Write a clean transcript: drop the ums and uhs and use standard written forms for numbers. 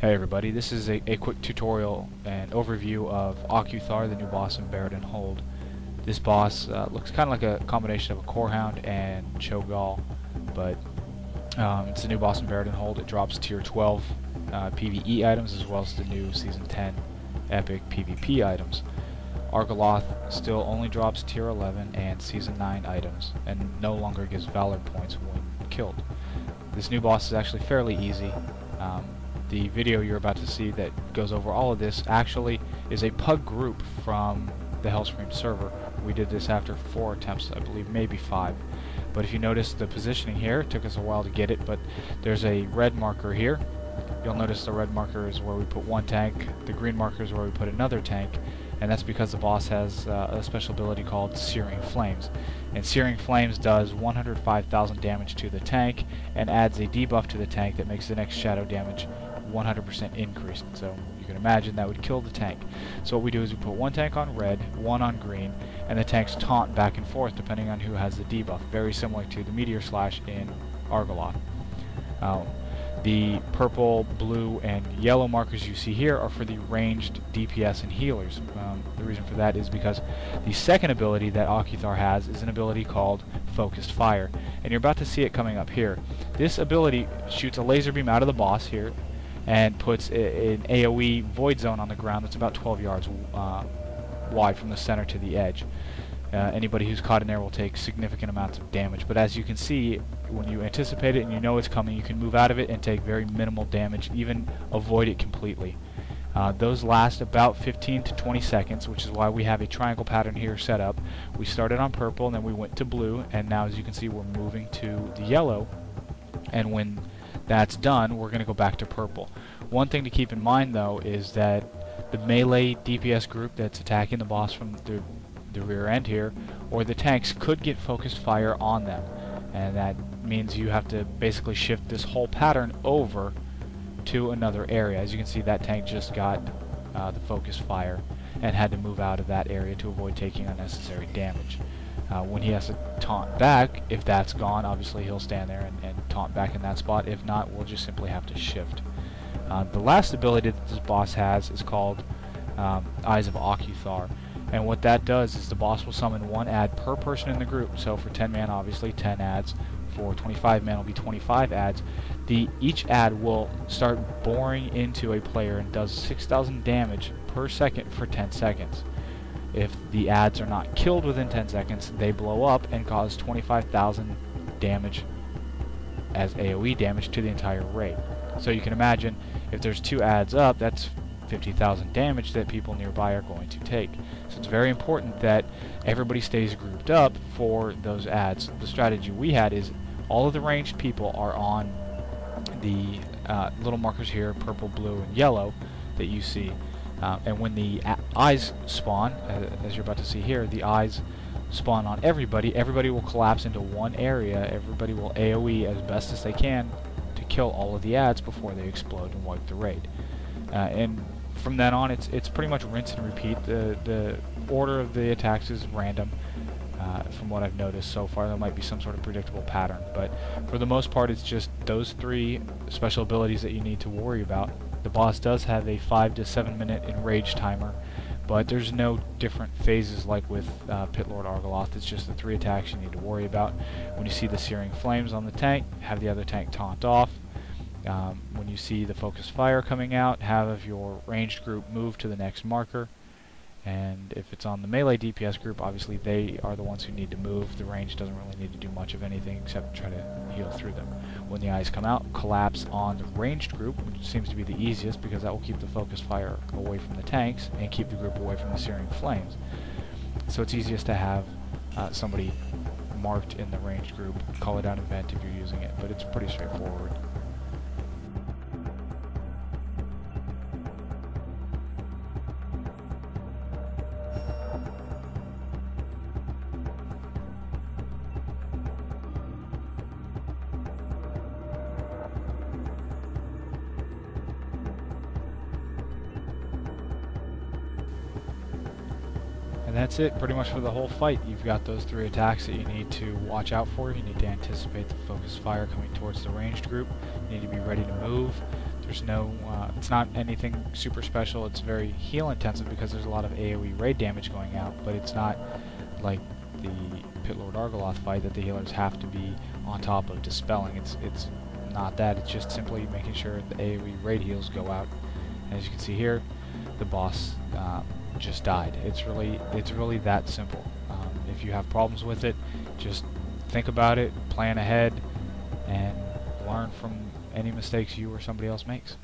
Hey everybody, this is a quick tutorial and overview of Occu'thar, the new boss in Baradin Hold. This boss looks kind of like a combination of a Corehound and Cho'Gall, but it's a new boss in Baradin Hold. It drops tier 12 PvE items as well as the new Season 10 epic PvP items. Argoloth still only drops tier 11 and Season 9 items and no longer gives Valor points when killed. This new boss is actually fairly easy. The video you're about to see that goes over all of this actually is a pug group from the Hellscream server. We did this after 4 attempts, I believe, maybe 5. But if you notice the positioning here, it took us a while to get it, but there's a red marker here. You'll notice the red marker is where we put one tank, the green marker is where we put another tank, and that's because the boss has a special ability called Searing Flames. And Searing Flames does 105,000 damage to the tank and adds a debuff to the tank that makes the next shadow damage 100% increased. So you can imagine that would kill the tank. So what we do is we put one tank on red, one on green, and the tanks taunt back and forth depending on who has the debuff, very similar to the Meteor Slash in Argoloth. The purple, blue, and yellow markers you see here are for the ranged DPS and healers. The reason for that is because the second ability that Occu'thar has is an ability called Focused Fire, and you're about to see it coming up here. This ability shoots a laser beam out of the boss here and puts an AoE void zone on the ground that's about 12 yards wide from the center to the edge. Anybody who's caught in there will take significant amounts of damage, but as you can see, when you anticipate it and you know it's coming, you can move out of it and take very minimal damage, even avoid it completely. Those last about 15 to 20 seconds, which is why we have a triangle pattern here set up. We started on purple and then we went to blue, and now as you can see we're moving to the yellow, and when that's done we're going to go back to purple. One thing to keep in mind though is that the melee DPS group that's attacking the boss from the rear end here, or the tanks, could get focused fire on them, and that means you have to basically shift this whole pattern over to another area. As you can see, that tank just got the focused fire and had to move out of that area to avoid taking unnecessary damage. When he has to taunt back, if that's gone, obviously he'll stand there and taunt back in that spot. If not, we'll just simply have to shift. The last ability that this boss has is called Eyes of Occu'thar. And what that does is the boss will summon one ad per person in the group. So for 10 man, obviously 10 ads. For 25 man, will be 25 ads. Each ad will start boring into a player and does 6,000 damage per second for 10 seconds. If the ads are not killed within 10 seconds, they blow up and cause 25,000 damage as AoE damage to the entire raid. So you can imagine if there's 2 ads up, that's 50,000 damage that people nearby are going to take. So it's very important that everybody stays grouped up for those ads. The strategy we had is all of the ranged people are on the little markers here, purple, blue, and yellow that you see. And when the eyes spawn, as you're about to see here, the eyes spawn on everybody. Everybody will collapse into one area. Everybody will AoE as best as they can to kill all of the ads before they explode and wipe the raid. And from then on, it's pretty much rinse and repeat. The order of the attacks is random. From what I've noticed so far, there might be some sort of predictable pattern, but for the most part, it's just those 3 special abilities that you need to worry about. The boss does have a 5 to 7 minute enrage timer, but there's no different phases like with Pit Lord Argoloth. It's just the 3 attacks you need to worry about. When you see the Searing Flames on the tank, have the other tank taunt off. When you see the focused fire coming out, have your ranged group move to the next marker. And if it's on the melee DPS group, obviously they are the ones who need to move. The range doesn't really need to do much of anything except try to heal through them. When the eyes come out, collapse on the ranged group, which seems to be the easiest because that will keep the focused fire away from the tanks and keep the group away from the Searing Flames. So it's easiest to have somebody marked in the ranged group. Call it out event if you're using it, but it's pretty straightforward. And that's it pretty much for the whole fight. You've got those 3 attacks that you need to watch out for. You need to anticipate the focused fire coming towards the ranged group. You need to be ready to move. There's no, it's not anything super special. It's very heal intensive because there's a lot of AoE raid damage going out, but it's not like the Pit Lord Argoloth fight that the healers have to be on top of dispelling. It's not that. It's just simply making sure the AoE raid heals go out. And as you can see here, the boss just died. It's really that simple. If you have problems with it, just think about it, plan ahead, and learn from any mistakes you or somebody else makes.